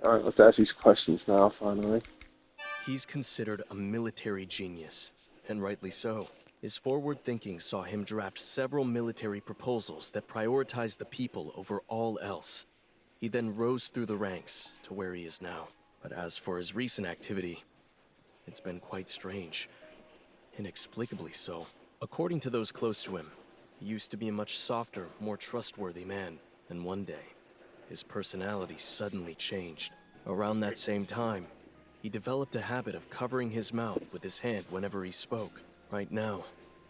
Alright, let's ask these questions now, finally. He's considered a military genius, and rightly so. His forward thinking saw him draft several military proposals that prioritized the people over all else. He then rose through the ranks to where he is now. But as for his recent activity, it's been quite strange. Inexplicably so. According to those close to him, he used to be a much softer, more trustworthy man. And one day, his personality suddenly changed. Around that same time, he developed a habit of covering his mouth with his hand whenever he spoke. Right now,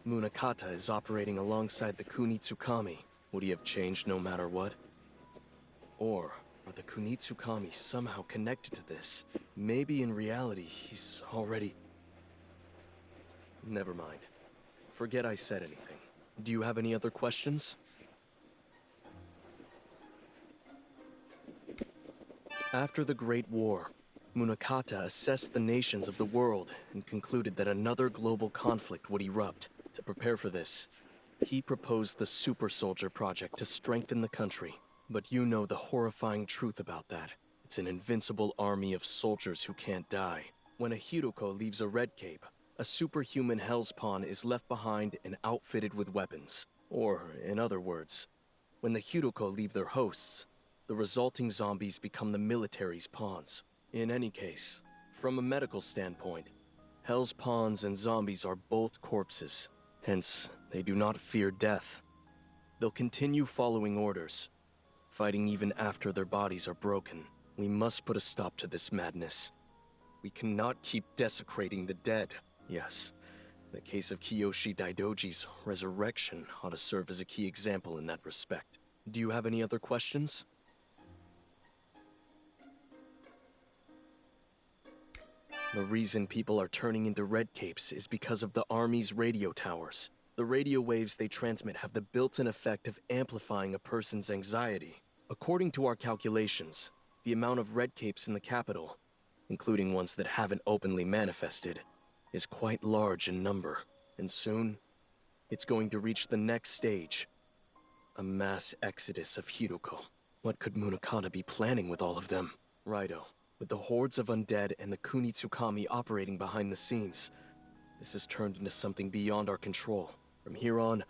Munakata is operating alongside the Kunitsukami. Would he have changed no matter what? Or are the Kunitsukami somehow connected to this? Maybe in reality, he's already... Never mind. Forget I said anything. Do you have any other questions? After the Great War, Munakata assessed the nations of the world and concluded that another global conflict would erupt. To prepare for this, he proposed the Super Soldier Project to strengthen the country. But you know the horrifying truth about that. It's an invincible army of soldiers who can't die. When a Hiroko leaves a red cape, a superhuman Hell's Pawn is left behind and outfitted with weapons. Or, in other words, when the Hiroko leave their hosts, the resulting zombies become the military's pawns. In any case, from a medical standpoint, Hell's Pawns and zombies are both corpses. Hence, they do not fear death. They'll continue following orders, fighting even after their bodies are broken. We must put a stop to this madness. We cannot keep desecrating the dead. Yes, the case of Kiyoshi Daidoji's resurrection ought to serve as a key example in that respect. Do you have any other questions? The reason people are turning into red capes is because of the Army's radio towers. The radio waves they transmit have the built-in effect of amplifying a person's anxiety. According to our calculations, the amount of red capes in the capital, including ones that haven't openly manifested, is quite large in number. And soon, it's going to reach the next stage, a mass exodus of Hiroko. What could Munakata be planning with all of them? Raidou. With the hordes of undead and the Kunitsukami operating behind the scenes, this has turned into something beyond our control. From here on,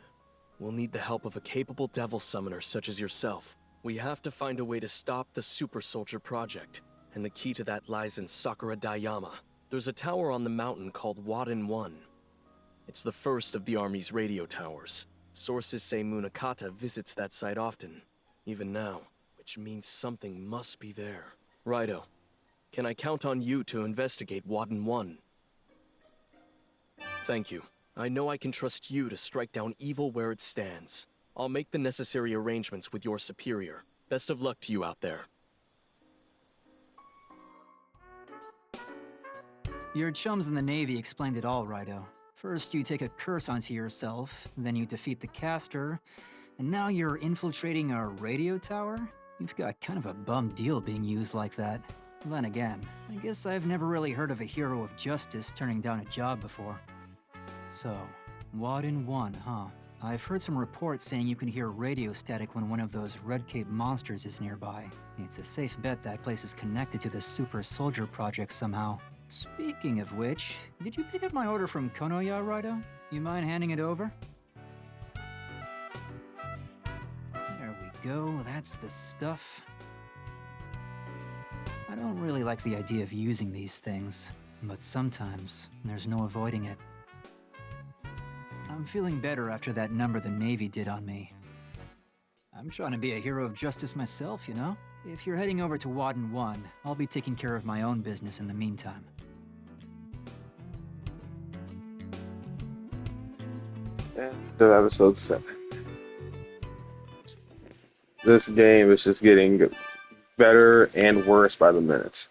we'll need the help of a capable devil summoner such as yourself. We have to find a way to stop the Super Soldier Project, and the key to that lies in Sakura Dayama. There's a tower on the mountain called Wadden 1. It's the first of the Army's radio towers. Sources say Munakata visits that site often, even now, which means something must be there. Raidou. Can I count on you to investigate Wadden 1? Thank you. I know I can trust you to strike down evil where it stands. I'll make the necessary arrangements with your superior. Best of luck to you out there. Your chums in the Navy explained it all, Raidou. First, you take a curse onto yourself, then you defeat the caster, and now you're infiltrating a radio tower? You've got kind of a bum deal being used like that. Then again, I guess I've never really heard of a hero of justice turning down a job before. So, Wadden 1, huh? I've heard some reports saying you can hear radio static when one of those Red Cape monsters is nearby. It's a safe bet that place is connected to the Super Soldier Project somehow. Speaking of which, did you pick up my order from Konoya, Raidou? You mind handing it over? There we go, that's the stuff. I don't really like the idea of using these things, but sometimes there's no avoiding it. I'm feeling better after that number the Navy did on me. I'm trying to be a hero of justice myself, you know? If you're heading over to Wadden 1, I'll be taking care of my own business in the meantime. And the episode 7. This game is just getting better and worse by the minutes.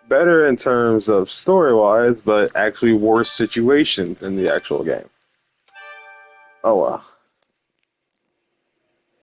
Better in terms of story-wise, but actually worse situations in the actual game. Oh well.